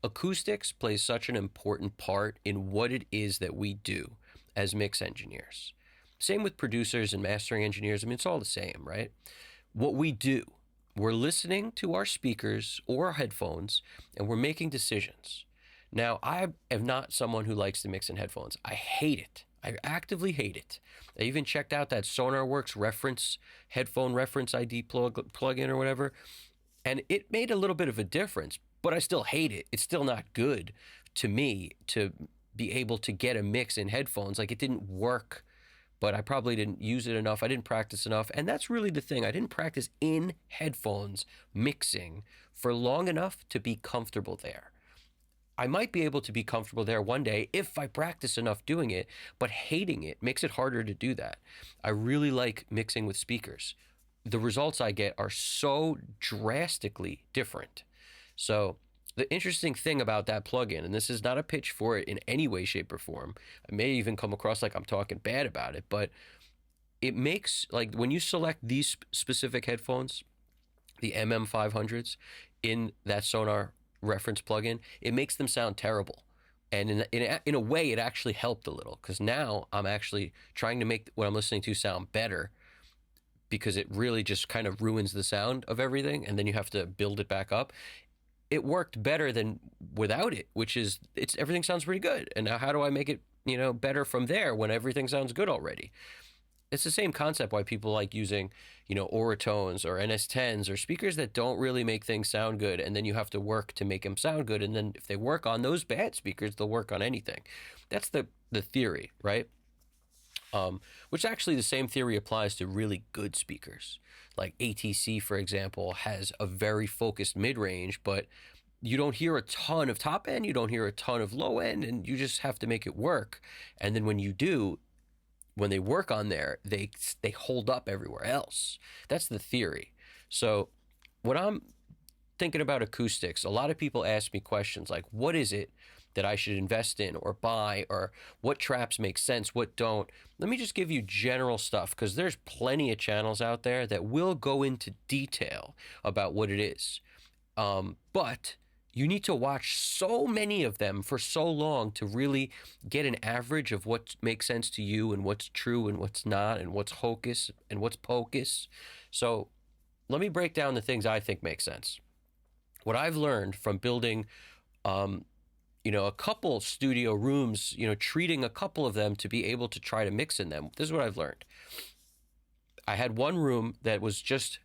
acoustics plays such an important part in what it is that we do as mix engineers. Same with producers and mastering engineers. I mean, it's all the same, right? What we do, we're listening to our speakers or our headphones and we're making decisions. Now, I am not someone who likes to mix in headphones. I hate it. I actively hate it. I even checked out that SonarWorks reference, headphone reference ID plug-in or whatever, and it made a little bit of a difference, but I still hate it. It's still not good to me to be able to get a mix in headphones. Like, it didn't work, but I probably didn't use it enough. I didn't practice enough. And that's really the thing. I didn't practice in headphones mixing for long enough to be comfortable there. I might be able to be comfortable there one day if I practice enough doing it, but hating it makes it harder to do that. I really like mixing with speakers. The results I get are so drastically different. So the interesting thing about that plugin, and this is not a pitch for it in any way, shape, or form. I may even come across like I'm talking bad about it, but it makes, like, when you select these specific headphones, the MM500s, in that Sonar reference plugin, it makes them sound terrible. And in a way, it actually helped a little, because now I'm actually trying to make what I'm listening to sound better, because it really just kind of ruins the sound of everything, and then you have to build it back up. It worked better than without it, which is, everything sounds pretty good. And now how do I make it, better from there when everything sounds good already? It's the same concept why people like using, Oratones or NS10s or speakers that don't really make things sound good, and then you have to work to make them sound good. And then if they work on those bad speakers, they'll work on anything. That's the theory, right? Which actually the same theory applies to really good speakers. Like ATC, for example, has a very focused mid-range, but you don't hear a ton of top end, you don't hear a ton of low end, and you just have to make it work. And then when you do, when they work on there, they hold up everywhere else. That's the theory. So when I'm thinking about acoustics, a lot of people ask me questions like, what is it that I should invest in or buy, or what traps make sense, what don't? Let me just give you general stuff, because there's plenty of channels out there that will go into detail about what it is. But you need to watch so many of them for so long to really get an average of what makes sense to you and what's true and what's not, and what's hocus and what's pocus. So let me break down the things I think make sense. What I've learned from building, a couple studio rooms, treating a couple of them to be able to try to mix in them. This is what I've learned. I had one room that was just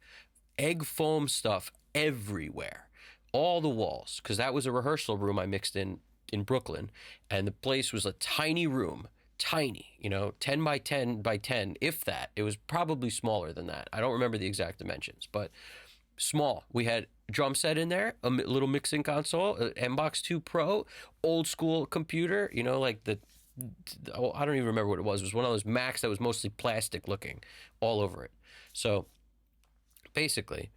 egg foam stuff everywhere, all the walls, because that was a rehearsal room I mixed in Brooklyn, and the place was a tiny room, tiny, 10 by 10 by 10, if that. It was probably smaller than that. I don't remember the exact dimensions, but small. We had a drum set in there, a little mixing console, an MBox 2 Pro, old school computer, like I don't even remember what it was. It was one of those Macs that was mostly plastic looking all over it. So basically,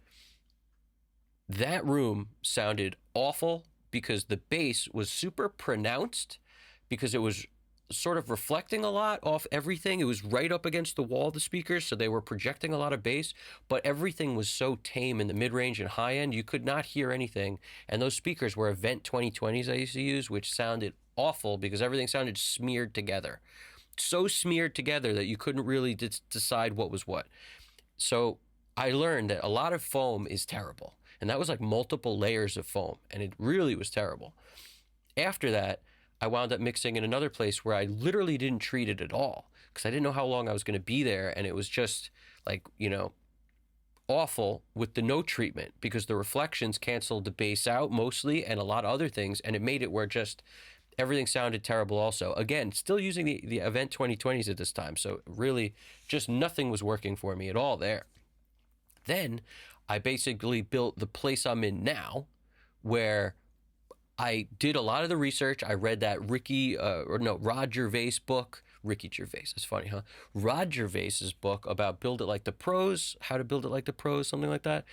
that room sounded awful because the bass was super pronounced, because it was sort of reflecting a lot off everything. It was right up against the wall of the speakers, so they were projecting a lot of bass, but everything was so tame in the mid-range and high-end, you could not hear anything. And those speakers were Event 2020s I used to use, which sounded awful because everything sounded smeared together. So smeared together that you couldn't really decide what was what. So I learned that a lot of foam is terrible. And that was like multiple layers of foam, and it really was terrible. After that, I wound up mixing in another place where I literally didn't treat it at all, because I didn't know how long I was going to be there, and it was just like, awful with the no treatment, because the reflections canceled the bass out mostly and a lot of other things, and it made it where just everything sounded terrible also. Again, still using the Event 2020s at this time, so really just nothing was working for me at all there. Then I basically built the place I'm in now, where I did a lot of the research. I read that Rod Gervais book. Ricky Gervais, that's funny, huh? Rod Gervais's book about Build It Like the Pros, how to build it like the pros, something like that.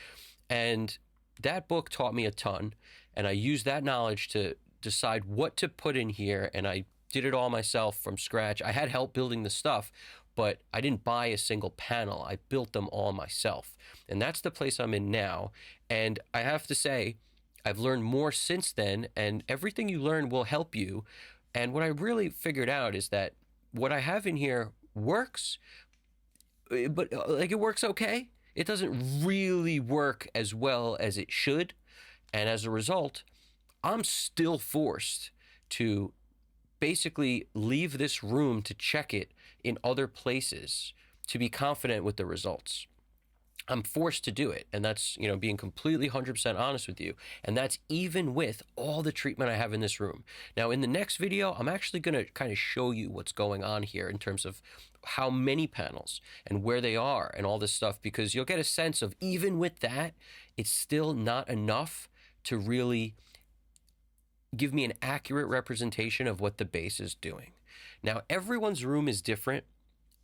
And that book taught me a ton, and I used that knowledge to decide what to put in here, and I did it all myself from scratch. I had help building the stuff, but I didn't buy a single panel. I built them all myself. And that's the place I'm in now. And I have to say, I've learned more since then, and everything you learn will help you. And what I really figured out is that what I have in here works, but like it works okay. It doesn't really work as well as it should. And as a result, I'm still forced to basically leave this room to check it in other places to be confident with the results. I'm forced to do it. And that's, being completely 100% honest with you. And that's even with all the treatment I have in this room. Now, in the next video, I'm actually going to kind of show you what's going on here in terms of how many panels and where they are and all this stuff, because you'll get a sense of, even with that, it's still not enough to really give me an accurate representation of what the bass is doing. Now, everyone's room is different.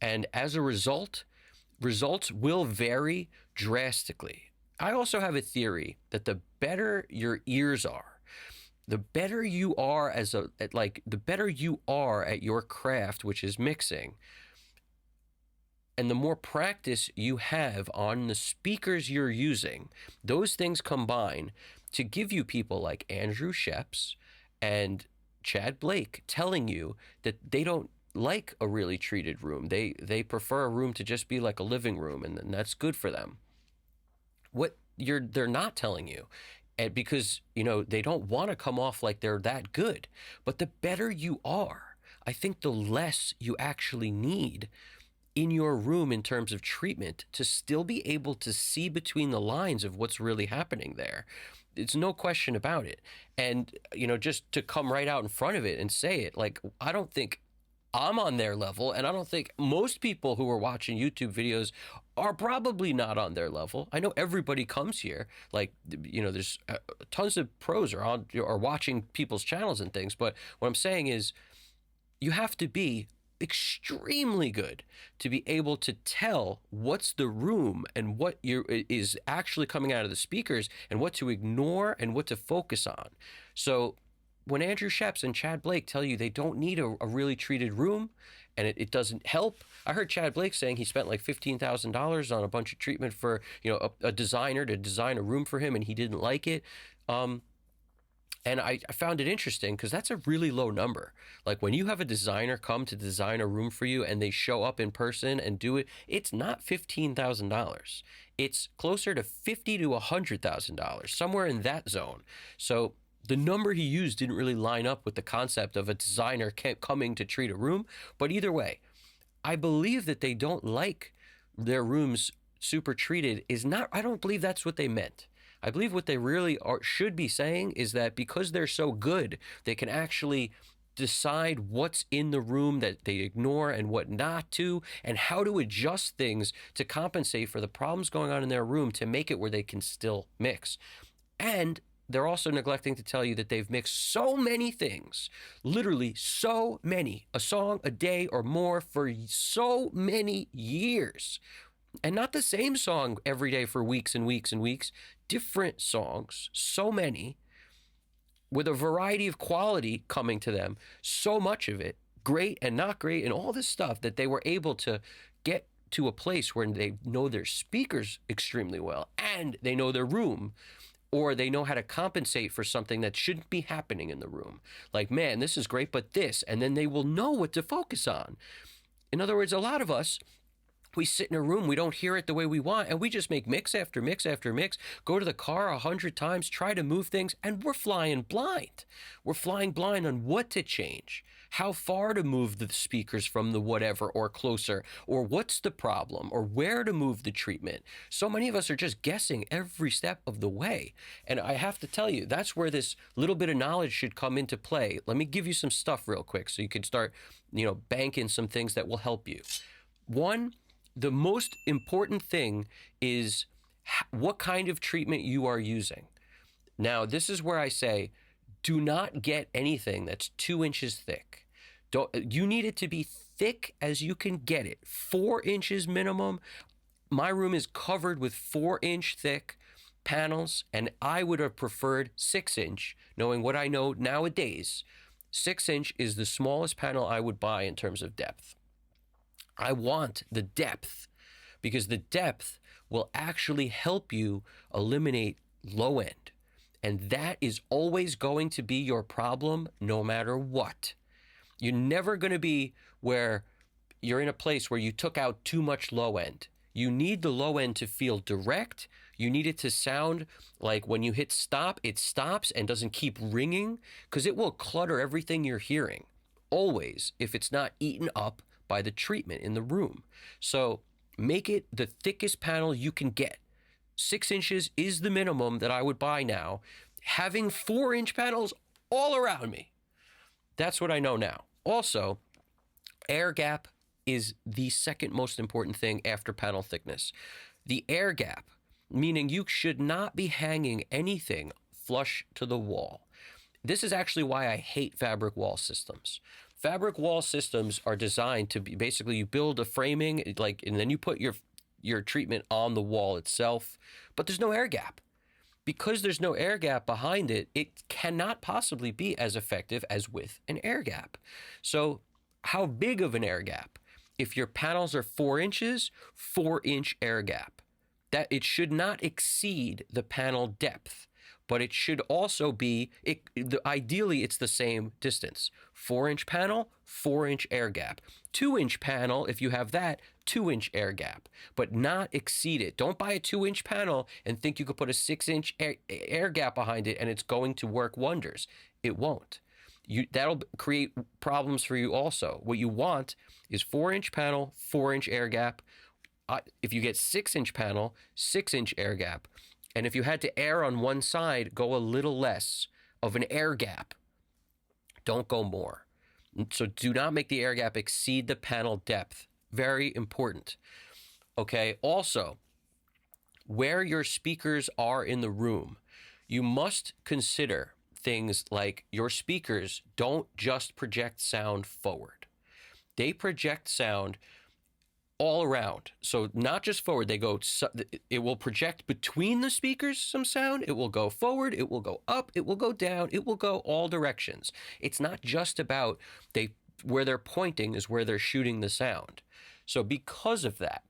And as a result, results will vary drastically. I also have a theory that the better your ears are, the better you are the better you are at your craft, which is mixing, and the more practice you have on the speakers you're using, those things combine to give you people like Andrew Sheps and Chad Blake telling you that they don't like a really treated room. They prefer a room to just be like a living room, and that's good for them. What they're not telling you, and because they don't want to come off like they're that good, but the better you are, I think the less you actually need in your room in terms of treatment to still be able to see between the lines of what's really happening there. It's no question about it. And, just to come right out in front of it and say it, like, I don't think I'm on their level, and I don't think most people who are watching YouTube videos are probably not on their level. I know everybody comes here, like, there's tons of pros are watching people's channels and things, but what I'm saying is you have to be extremely good to be able to tell what's the room and what is actually coming out of the speakers and what to ignore and what to focus on. So when Andrew Sheps and Chad Blake tell you they don't need a really treated room and it doesn't help, I heard Chad Blake saying he spent like $15,000 on a bunch of treatment for a designer to design a room for him, and he didn't like it. And I found it interesting because that's a really low number. Like when you have a designer come to design a room for you and they show up in person and do it, it's not $15,000. It's closer to $50,000 to $100,000, somewhere in that zone. So the number he used didn't really line up with the concept of a designer coming to treat a room. But either way, I believe that they don't like their rooms super treated I don't believe that's what they meant. I believe what they really should be saying is that because they're so good, they can actually decide what's in the room that they ignore and what not to, and how to adjust things to compensate for the problems going on in their room to make it where they can still mix. And they're also neglecting to tell you that they've mixed so many things, literally so many, a song a day or more for so many years. And not the same song every day for weeks and weeks and weeks, different songs, so many, with a variety of quality coming to them, so much of it, great and not great, and all this stuff that they were able to get to a place where they know their speakers extremely well, and they know their room, or they know how to compensate for something that shouldn't be happening in the room. Like, man, this is great, but this, and then they will know what to focus on. In other words, a lot of us, we sit in a room, we don't hear it the way we want, and we just make mix after mix after mix, go to the car 100 times, try to move things, and we're flying blind. We're flying blind on what to change, how far to move the speakers from the whatever or closer, or what's the problem, or where to move the treatment. So many of us are just guessing every step of the way. And I have to tell you, that's where this little bit of knowledge should come into play. Let me give you some stuff real quick so you can start, banking some things that will help you. One, the most important thing is what kind of treatment you are using. Now, this is where I say, do not get anything that's 2 inches thick. You need it to be thick as you can get it. 4 inches minimum. My room is covered with 4-inch thick panels, and I would have preferred 6-inch, knowing what I know nowadays. 6-inch is the smallest panel I would buy in terms of depth. I want the depth because the depth will actually help you eliminate low end. And that is always going to be your problem no matter what. You're never going to be where you're in a place where you took out too much low end. You need the low end to feel direct. You need it to sound like when you hit stop, it stops and doesn't keep ringing, because it will clutter everything you're hearing, always, if it's not eaten up by the treatment in the room. So make it the thickest panel you can get. 6 inches is the minimum that I would buy now. Having 4-inch panels all around me. That's what I know now. Also, air gap is the second most important thing after panel thickness. The air gap, meaning you should not be hanging anything flush to the wall. This is actually why I hate fabric wall systems. Fabric wall systems are designed to be, basically you build a framing, and then you put your treatment on the wall itself, but there's no air gap. Because there's no air gap behind it, it cannot possibly be as effective as with an air gap. So how big of an air gap? If your panels are 4 inches, 4-inch air gap. That it should not exceed the panel depth, but it should also be, ideally it's the same distance. 4-inch panel, 4-inch air gap. 2-inch panel, if you have that, 2-inch air gap, but not exceed it. Don't buy a 2-inch panel and think you could put a 6-inch air gap behind it and it's going to work wonders. It won't. That'll create problems for you also. What you want is 4-inch panel, 4-inch air gap. If you get 6-inch panel, 6-inch air gap. And if you had to air on one side, go a little less of an air gap. Don't go more. So do not make the air gap exceed the panel depth. Very important. Okay. Also, where your speakers are in the room, you must consider things like your speakers don't just project sound forward. They project sound all around. So not just forward, it will project between the speakers some sound, it will go forward, it will go up, it will go down, it will go all directions. It's not just about where they're pointing is where they're shooting the sound. So because of that,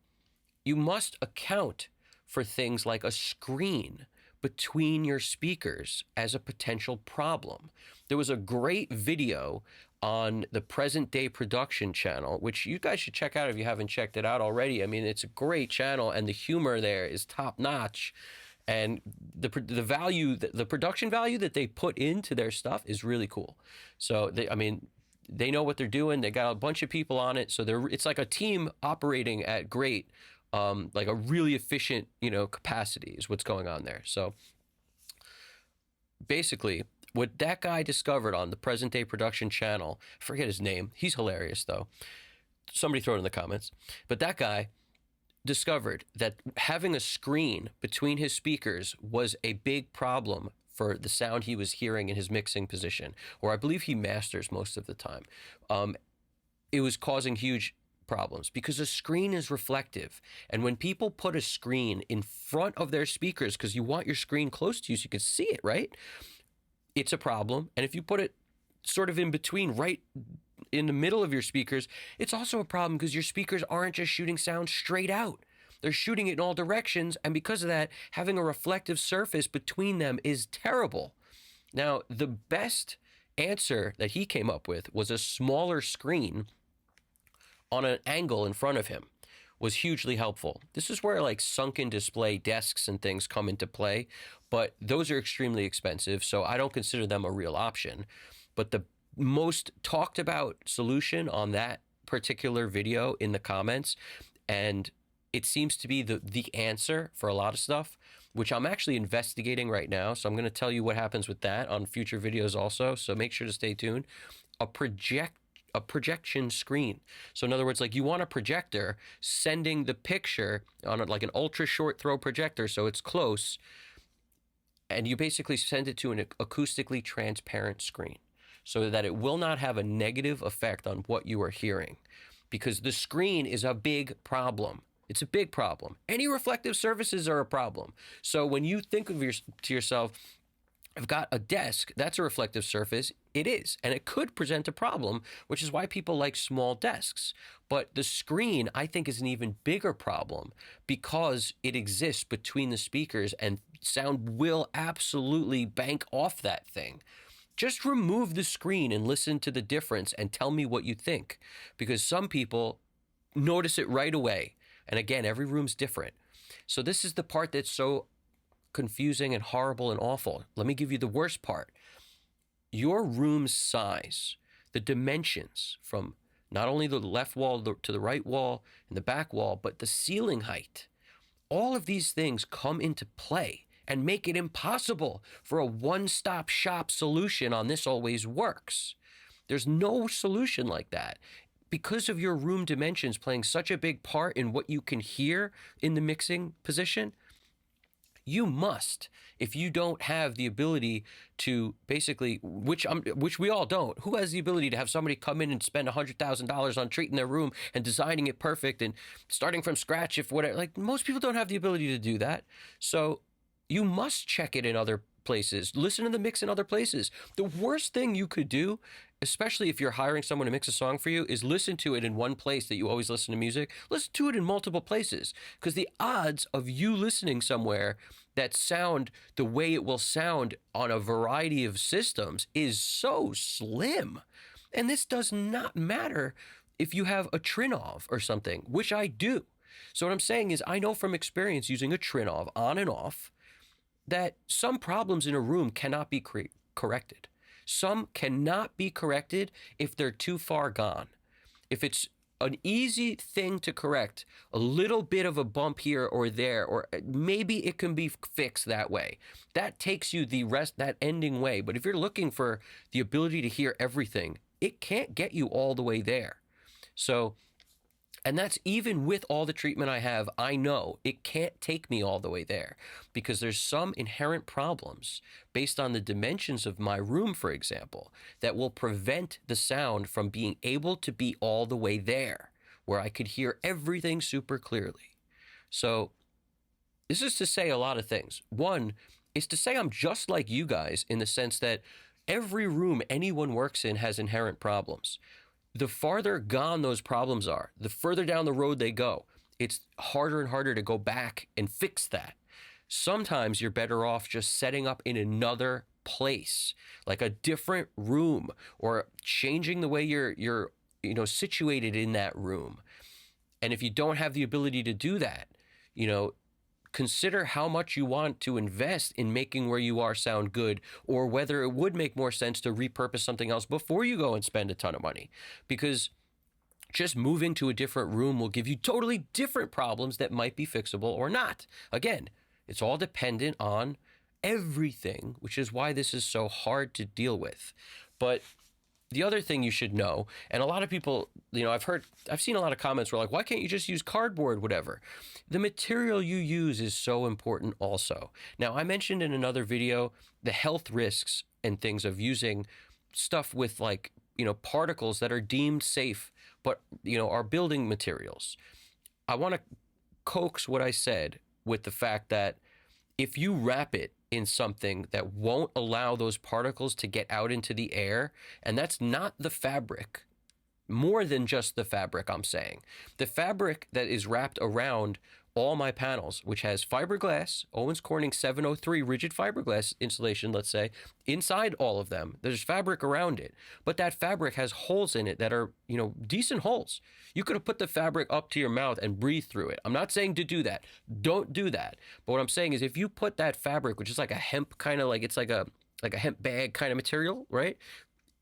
you must account for things like a screen between your speakers as a potential problem. There was a great video on the Present Day Production channel, which you guys should check out if you haven't checked it out already. I mean, it's a great channel and the humor there is top notch. And the production value that they put into their stuff is really cool. So they know what they're doing. They got a bunch of people on it. So it's like a team operating at great, like a really efficient, capacity is what's going on there. So basically, what that guy discovered on the Present Day Production channel, I forget his name. He's hilarious, though. Somebody throw it in the comments. But that guy discovered that having a screen between his speakers was a big problem for the sound he was hearing in his mixing position, or I believe he masters most of the time. It was causing huge problems because a screen is reflective. And when people put a screen in front of their speakers, because you want your screen close to you so you can see it, right? It's a problem. And if you put it sort of in between, right in the middle of your speakers, it's also a problem because your speakers aren't just shooting sound straight out. They're shooting it in all directions. And because of that, having a reflective surface between them is terrible. Now, the best answer that he came up with was a smaller screen on an angle in front of him. Was hugely helpful. This is where like sunken display desks and things come into play, but those are extremely expensive, so I don't consider them a real option. But the most talked about solution on that particular video in the comments, and it seems to be the answer for a lot of stuff, which I'm actually investigating right now, so I'm going to tell you what happens with that on future videos also, so make sure to stay tuned. A projection screen. So in other words, like you want a projector sending the picture on like an ultra short throw projector so it's close, and you basically send it to an acoustically transparent screen so that it will not have a negative effect on what you are hearing, because the screen is a big problem. It's a big problem. Any reflective surfaces are a problem. So when you think of to yourself, I've got a desk, that's a reflective surface. It is, and it could present a problem, which is why people like small desks. But the screen, I think, is an even bigger problem because it exists between the speakers and sound will absolutely bank off that thing. Just remove the screen and listen to the difference and tell me what you think, because some people notice it right away. And again, every room's different. So this is the part that's so confusing and horrible and awful. Let me give you the worst part. Your room's size, the dimensions from not only the left wall to the right wall and the back wall, but the ceiling height. All of these things come into play and make it impossible for a one-stop shop solution on This Always Works. There's no solution like that. Because of your room dimensions playing such a big part in what you can hear in the mixing position, you must, if you don't have the ability to basically, which we all don't. Who has the ability to have somebody come in and spend $100,000 on treating their room and designing it perfect and starting from scratch? If whatever, like most people don't have the ability to do that. So you must check it in other places. Listen to the mix in other places. The worst thing you could do, especially if you're hiring someone to mix a song for you, is listen to it in one place that you always listen to music. Listen to it in multiple places, because the odds of you listening somewhere that sound the way it will sound on a variety of systems is so slim. And this does not matter if you have a Trinov or something, which I do. So what I'm saying is, I know from experience using a Trinov on and off that some problems in a room cannot be corrected. Some cannot be corrected if they're too far gone. If it's an easy thing to correct, a little bit of a bump here or there, or maybe it can be fixed that way. That takes you that ending way. But if you're looking for the ability to hear everything, it can't get you all the way there. So, and that's even with all the treatment I have, I know it can't take me all the way there, because there's some inherent problems based on the dimensions of my room, for example, that will prevent the sound from being able to be all the way there, where I could hear everything super clearly. So this is to say a lot of things. One is to say I'm just like you guys in the sense that every room anyone works in has inherent problems. The farther gone those problems are, the further down the road they go, it's harder and harder to go back and fix that. Sometimes you're better off just setting up in another place, like a different room, or changing the way you're situated in that room. And if you don't have the ability to do that, consider how much you want to invest in making where you are sound good, or whether it would make more sense to repurpose something else before you go and spend a ton of money. Because just moving to a different room will give you totally different problems that might be fixable or not. Again, it's all dependent on everything, which is why this is so hard to deal with. But the other thing you should know, and a lot of people, I've seen a lot of comments where like, why can't you just use cardboard, whatever? The material you use is so important also. Now, I mentioned in another video the health risks and things of using stuff with particles that are deemed safe, but, are building materials. I want to coax what I said with the fact that if you wrap it in something that won't allow those particles to get out into the air, and that's not the fabric, more than just the fabric, I'm saying. The fabric that is wrapped around all my panels, which has fiberglass, Owens Corning 703 rigid fiberglass insulation, let's say, inside all of them, there's fabric around it. But that fabric has holes in it that are, decent holes. You could have put the fabric up to your mouth and breathe through it. I'm not saying to do that. Don't do that. But what I'm saying is, if you put that fabric, which is like a hemp kind of it's like a hemp bag kind of material, right?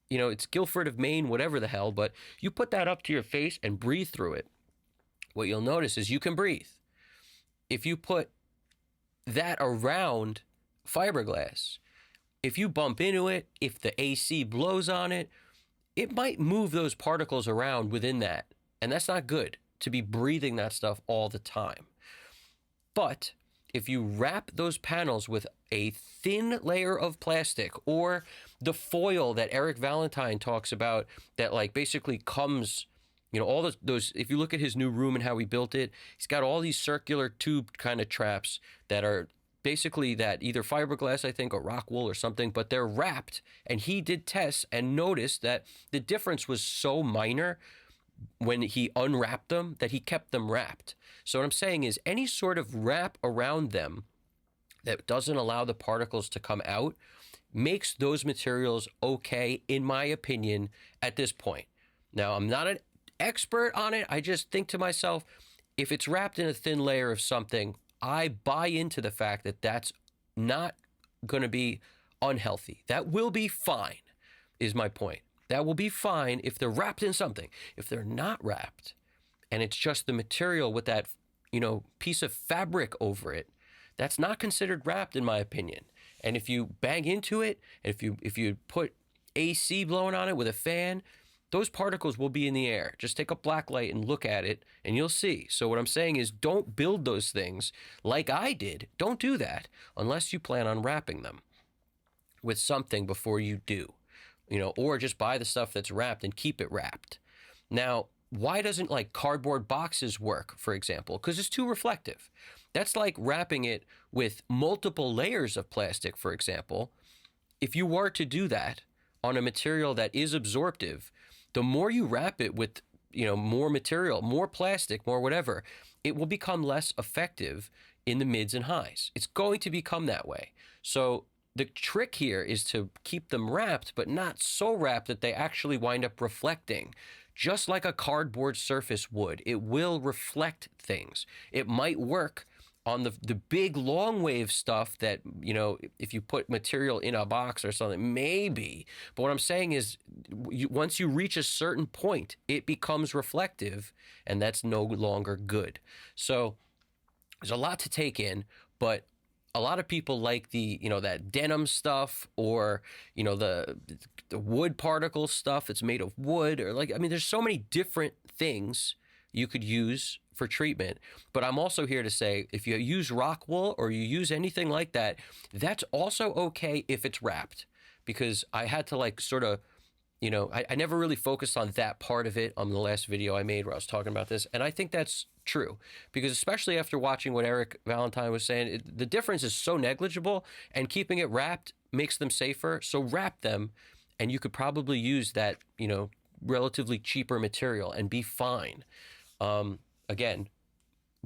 It's Guilford of Maine, whatever the hell, but you put that up to your face and breathe through it. What you'll notice is you can breathe. If you put that around fiberglass, if you bump into it, if the AC blows on it, it might move those particles around within that. And that's not good to be breathing that stuff all the time. But if you wrap those panels with a thin layer of plastic, or the foil that Eric Valentine talks about that basically comes, all those, if you look at his new room and how he built it, he's got all these circular tube kind of traps that are basically that either fiberglass, I think, or rock wool or something, but they're wrapped. And he did tests and noticed that the difference was so minor when he unwrapped them that he kept them wrapped. So what I'm saying is any sort of wrap around them that doesn't allow the particles to come out makes those materials okay, in my opinion, at this point. Now, I'm not an expert on it. I just think to myself, if it's wrapped in a thin layer of something, I buy into the fact that that's not going to be unhealthy. That will be fine, is my point. That will be fine if they're wrapped in something. If they're not wrapped and it's just the material with that, piece of fabric over it, that's not considered wrapped, in my opinion. And if you bang into it, and if you put AC blowing on it with a fan, those particles will be in the air. Just take a black light and look at it, and you'll see. So what I'm saying is, don't build those things like I did. Don't do that unless you plan on wrapping them with something before you do, or just buy the stuff that's wrapped and keep it wrapped. Now, why doesn't like cardboard boxes work, for example? Because it's too reflective. That's like wrapping it with multiple layers of plastic, for example. If you were to do that on a material that is absorptive, the more you wrap it with, more material, more plastic, more whatever, it will become less effective in the mids and highs. It's going to become that way. So the trick here is to keep them wrapped, but not so wrapped that they actually wind up reflecting. Just like a cardboard surface would, it will reflect things. It might work on the big long wave stuff that, if you put material in a box or something, maybe. But what I'm saying is, once you reach a certain point, it becomes reflective, and that's no longer good. So there's a lot to take in, but a lot of people like that denim stuff, or, the wood particle stuff that's made of wood, or there's so many different things you could use for treatment. But I'm also here to say, if you use rock wool or you use anything like that, that's also okay if it's wrapped, because I had to sort of, I never really focused on that part of it on the last video I made where I was talking about this. And I think that's true, because especially after watching what Eric Valentine was saying, the difference is so negligible, and keeping it wrapped makes them safer. So wrap them, and you could probably use that, relatively cheaper material and be fine. Again,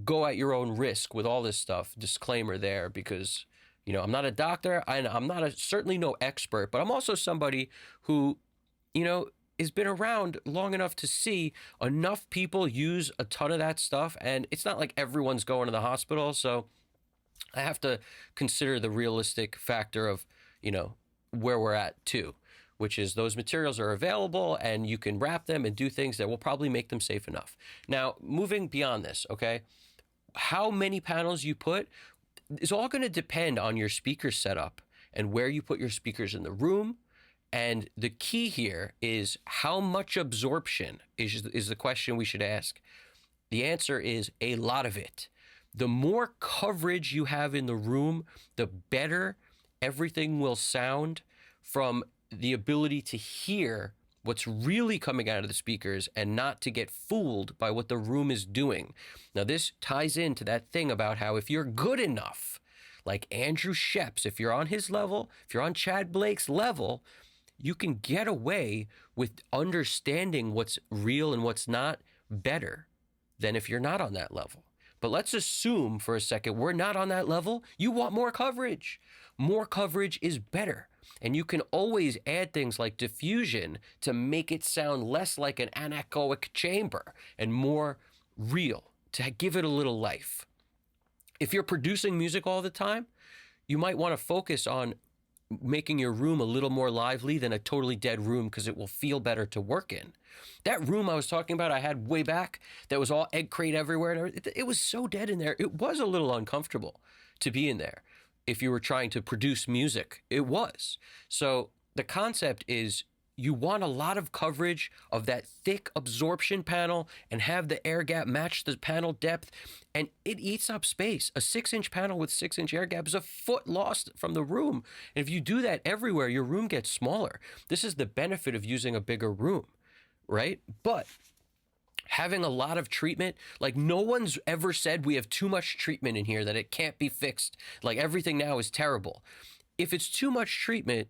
go at your own risk with all this stuff. Disclaimer there, because, I'm not a doctor, and I'm not certainly no expert, but I'm also somebody who, has been around long enough to see enough people use a ton of that stuff. And it's not like everyone's going to the hospital. So I have to consider the realistic factor of, where we're at too, which is those materials are available and you can wrap them and do things that will probably make them safe enough. Now, moving beyond this, okay, how many panels you put is all going to depend on your speaker setup and where you put your speakers in the room. And the key here is, how much absorption is the question we should ask. The answer is a lot of it. The more coverage you have in the room, the better everything will sound, from the ability to hear what's really coming out of the speakers and not to get fooled by what the room is doing. Now, this ties into that thing about how if you're good enough, like Andrew Sheps, if you're on his level, if you're on Chad Blake's level, you can get away with understanding what's real and what's not better than if you're not on that level. But let's assume for a second we're not on that level. You want more coverage. More coverage is better. And you can always add things like diffusion to make it sound less like an anechoic chamber and more real, to give it a little life. If you're producing music all the time, you might want to focus on making your room a little more lively than a totally dead room, because it will feel better to work in. That room I was talking about I had way back that was all egg crate everywhere, it was so dead in there. It was a little uncomfortable to be in there. If you were trying to produce music, it was. So the concept is, you want a lot of coverage of that thick absorption panel and have the air gap match the panel depth, and it eats up space. A 6-inch panel with 6-inch air gap is a foot lost from the room. And if you do that everywhere, your room gets smaller. This is the benefit of using a bigger room, right? But Having a lot of treatment, like no one's ever said we have too much treatment in here that it can't be fixed. Like everything now is terrible. If it's too much treatment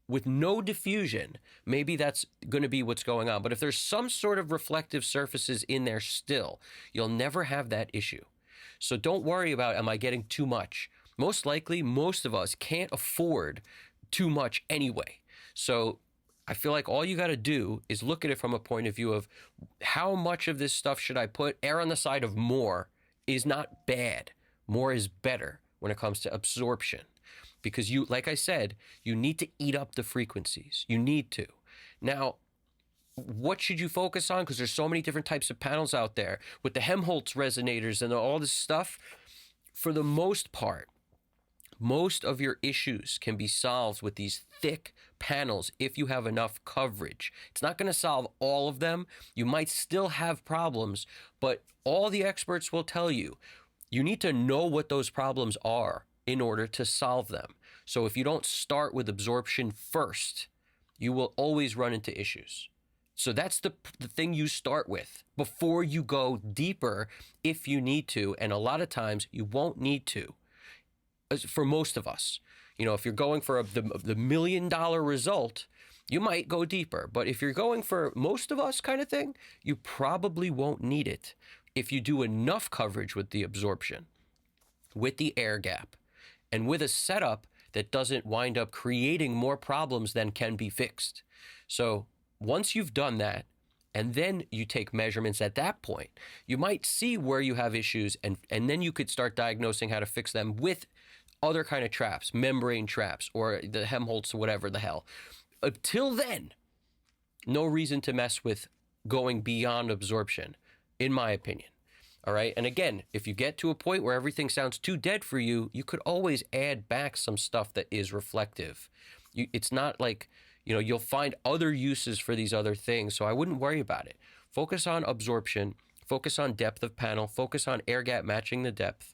with no diffusion, maybe that's going to be what's going on. But if there's some sort of reflective surfaces in there still, you'll never have that issue. So don't worry about, am I getting too much? Most likely, most of us can't afford too much anyway. So I feel like all you got to do is look at it from a point of view of how much of this stuff should I put? Err on the side of more is not bad. More is better when it comes to absorption. Because you, like I said, you need to eat up the frequencies. You need to. Now, what should you focus on? Because there's so many different types of panels out there with the Helmholtz resonators and all this stuff. For the most part, most of your issues can be solved with these thick panels if you have enough coverage. It's not going to solve all of them. You might still have problems, but all the experts will tell you, you need to know what those problems are in order to solve them. So if you don't start with absorption first, you will always run into issues. So that's the thing you start with before you go deeper if you need to. And a lot of times you won't need to. For most of us, you know, if you're going for the $1 million result, you might go deeper. But if you're going for most of us kind of thing, you probably won't need it if you do enough coverage with the absorption, with the air gap, and with a setup that doesn't wind up creating more problems than can be fixed. So once you've done that, and then you take measurements at that point, you might see where you have issues, and then you could start diagnosing how to fix them with other kind of traps, membrane traps, or the Helmholtz, whatever the hell. Until then, no reason to mess with going beyond absorption, in my opinion. All right. And again, if you get to a point where everything sounds too dead for you, you could always add back some stuff that is reflective. It's not like, you know, you'll find other uses for these other things. So I wouldn't worry about it. Focus on absorption, focus on depth of panel, focus on air gap matching the depth,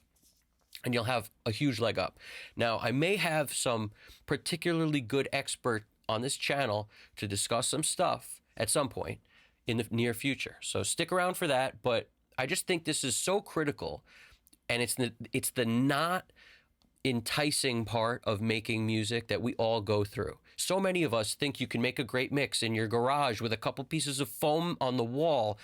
and you'll have a huge leg up. Now, I may have some particularly good expert on this channel to discuss some stuff at some point in the near future. So stick around for that. But I just think this is so critical, and it's the not enticing part of making music that we all go through. So many of us think you can make a great mix in your garage with a couple pieces of foam on the wall,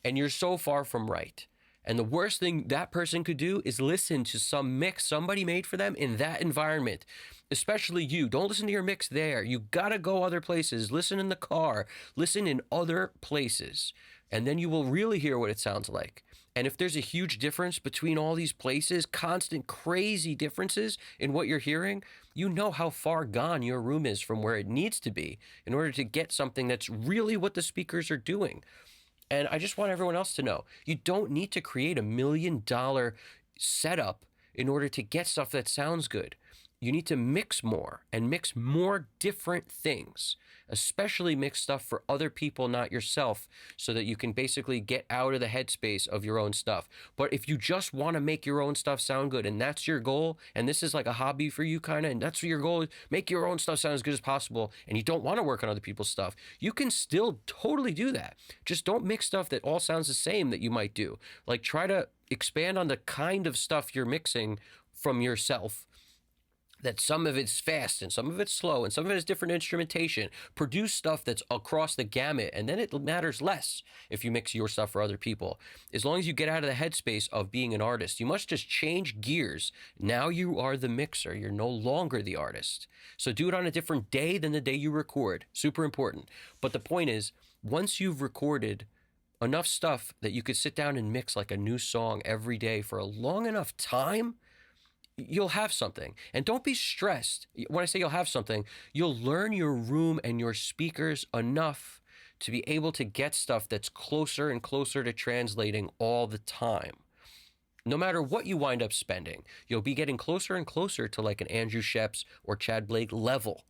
and you're so far from right. And the worst thing that person could do is listen to some mix somebody made for them in that environment. Especially you. Don't listen to your mix there. You gotta go other places. Listen in the car. Listen in other places. And then you will really hear what it sounds like. And if there's a huge difference between all these places, constant crazy differences in what you're hearing, you know how far gone your room is from where it needs to be in order to get something that's really what the speakers are doing. And I just want everyone else to know, you don't need to create $1 million setup in order to get stuff that sounds good. You need to mix more and mix more different things, especially mix stuff for other people, not yourself, so that you can basically get out of the headspace of your own stuff. But if you just want to make your own stuff sound good, and that's your goal, and this is like a hobby for you kind of, and that's what your goal is, make your own stuff sound as good as possible, and you don't want to work on other people's stuff, you can still totally do that. Just don't mix stuff that all sounds the same that you might do. Like, try to expand on the kind of stuff you're mixing from yourself, that some of it's fast and some of it's slow and some of it is different instrumentation. Produce stuff that's across the gamut, and then it matters less if you mix your stuff for other people. As long as you get out of the headspace of being an artist, you must just change gears. Now you are the mixer. You're no longer the artist. So do it on a different day than the day you record. Super important. But the point is, once you've recorded enough stuff that you could sit down and mix like a new song every day for a long enough time, you'll have something. And don't be stressed. When I say you'll have something, you'll learn your room and your speakers enough to be able to get stuff that's closer and closer to translating all the time. No matter what you wind up spending, you'll be getting closer and closer to like an Andrew Sheps or Chad Blake level.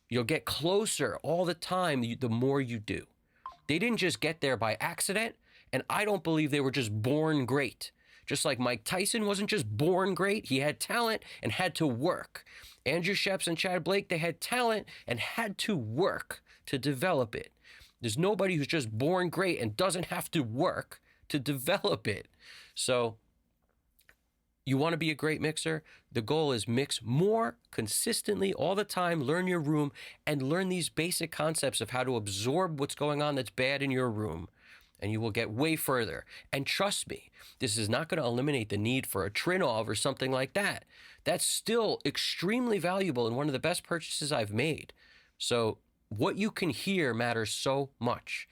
You'll get closer all the time the more you do. They didn't just get there by accident, and I don't believe they were just born great. Just like Mike Tyson wasn't just born great, he had talent and had to work. Andrew Sheps and Chad Blake, they had talent and had to work to develop it. There's nobody who's just born great and doesn't have to work to develop it. So you want to be a great mixer? The goal is mix more consistently all the time, learn your room, and learn these basic concepts of how to absorb what's going on that's bad in your room. And you will get way further. And trust me, this is not going to eliminate the need for a Trinov or something like that. That's still extremely valuable and one of the best purchases I've made. So what you can hear matters so much.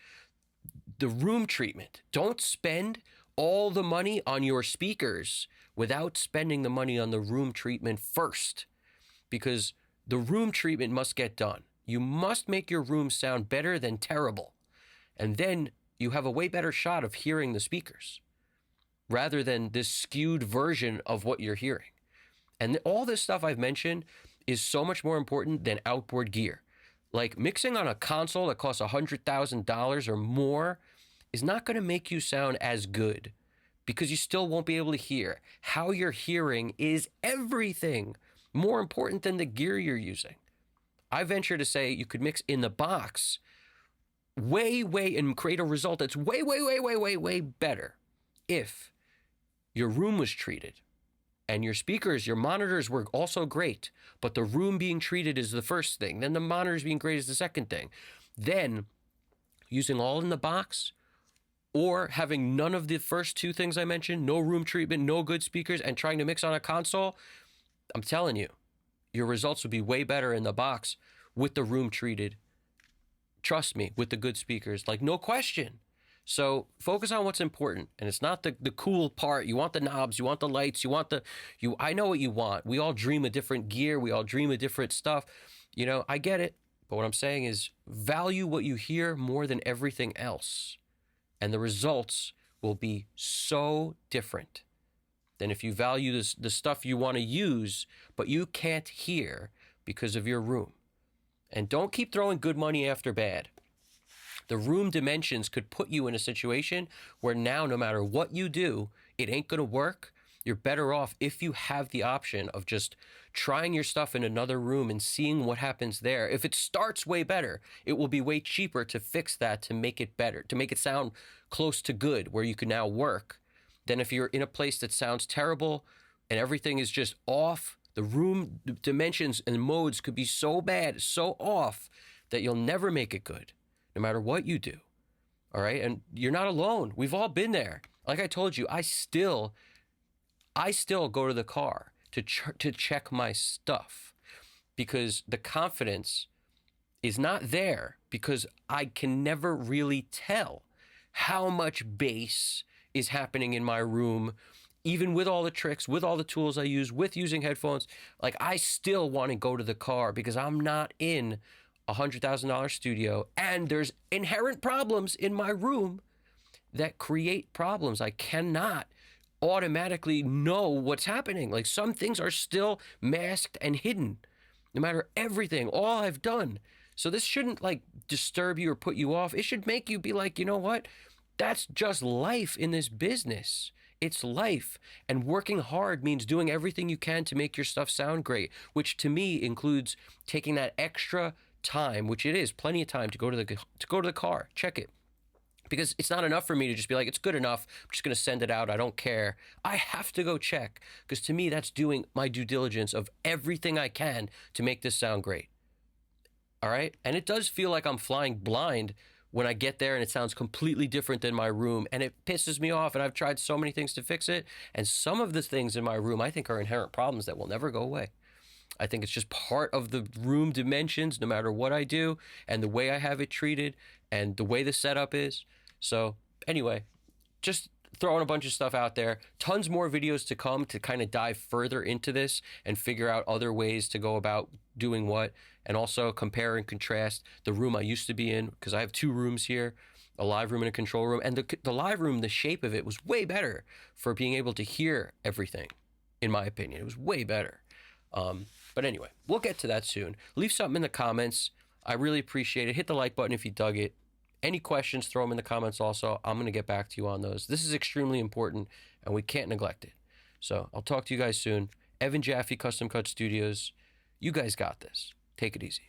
The room treatment. Don't spend all the money on your speakers without spending the money on the room treatment first, because the room treatment must get done. You must make your room sound better than terrible. And then you have a way better shot of hearing the speakers rather than this skewed version of what you're hearing. And all this stuff I've mentioned is so much more important than outboard gear. Like mixing on a console that costs $100,000 or more is not going to make you sound as good, because you still won't be able to hear. How you're hearing is everything more important than the gear you're using. I venture to say you could mix in the box way, and create a result that's way better if your room was treated and your speakers, your monitors were also great, but the room being treated is the first thing. Then the monitors being great is the second thing. Then using all in the box, or having none of the first two things I mentioned, no room treatment, no good speakers, and trying to mix on a console, I'm telling you, your results would be way better in the box with the room treated. Trust me, with the good speakers, like no question. So focus on what's important. And it's not the cool part. You want the knobs, you want the lights, I know what you want. We all dream of different gear. We all dream of different stuff. I get it. But what I'm saying is value what you hear more than everything else. And the results will be so different than if you value the stuff you want to use, but you can't hear because of your room. And don't keep throwing good money after bad. The room dimensions could put you in a situation where now, no matter what you do, it ain't going to work. You're better off if you have the option of just trying your stuff in another room and seeing what happens there. If it starts way better, it will be way cheaper to fix that, to make it better, to make it sound close to good, where you can now work, than if you're in a place that sounds terrible and everything is just off. The room dimensions and modes could be so bad, so off, that you'll never make it good, no matter what you do. All right? And you're not alone. We've all been there. Like I told you, I still go to the car to check my stuff, because the confidence is not there, because I can never really tell how much bass is happening in my room, even with all the tricks, with all the tools I use, with using headphones. Like, I still want to go to the car because I'm not in a $100,000 studio, and there's inherent problems in my room that create problems. I cannot automatically know what's happening. Like, some things are still masked and hidden, no matter everything, all I've done. So this shouldn't like disturb you or put you off. It should make you be like, you know what? That's just life in this business. It's life. And working hard means doing everything you can to make your stuff sound great, which to me includes taking that extra time, which it is plenty of time, to go to the car, check it. Because it's not enough for me to just be like, it's good enough, I'm just going to send it out, I don't care. I have to go check, because to me, that's doing my due diligence of everything I can to make this sound great. All right? And it does feel like I'm flying blind when I get there and it sounds completely different than my room, and it pisses me off, and I've tried so many things to fix it, and some of the things in my room I think are inherent problems that will never go away. I think it's just part of the room dimensions, no matter what I do, and the way I have it treated, and the way the setup is. So anyway, just throwing a bunch of stuff out there. Tons more videos to come to kind of dive further into this and figure out other ways to go about doing what, and also compare and contrast the room I used to be in, because I have two rooms here, a live room and a control room. And the live room, the shape of it was way better for being able to hear everything, in my opinion. It was way better. But anyway, we'll get to that soon. Leave something in the comments. I really appreciate it. Hit the like button if you dug it. Any questions, throw them in the comments also. I'm going to get back to you on those. This is extremely important, and we can't neglect it. So I'll talk to you guys soon. Evan Jaffe, Custom Cut Studios. You guys got this. Take it easy.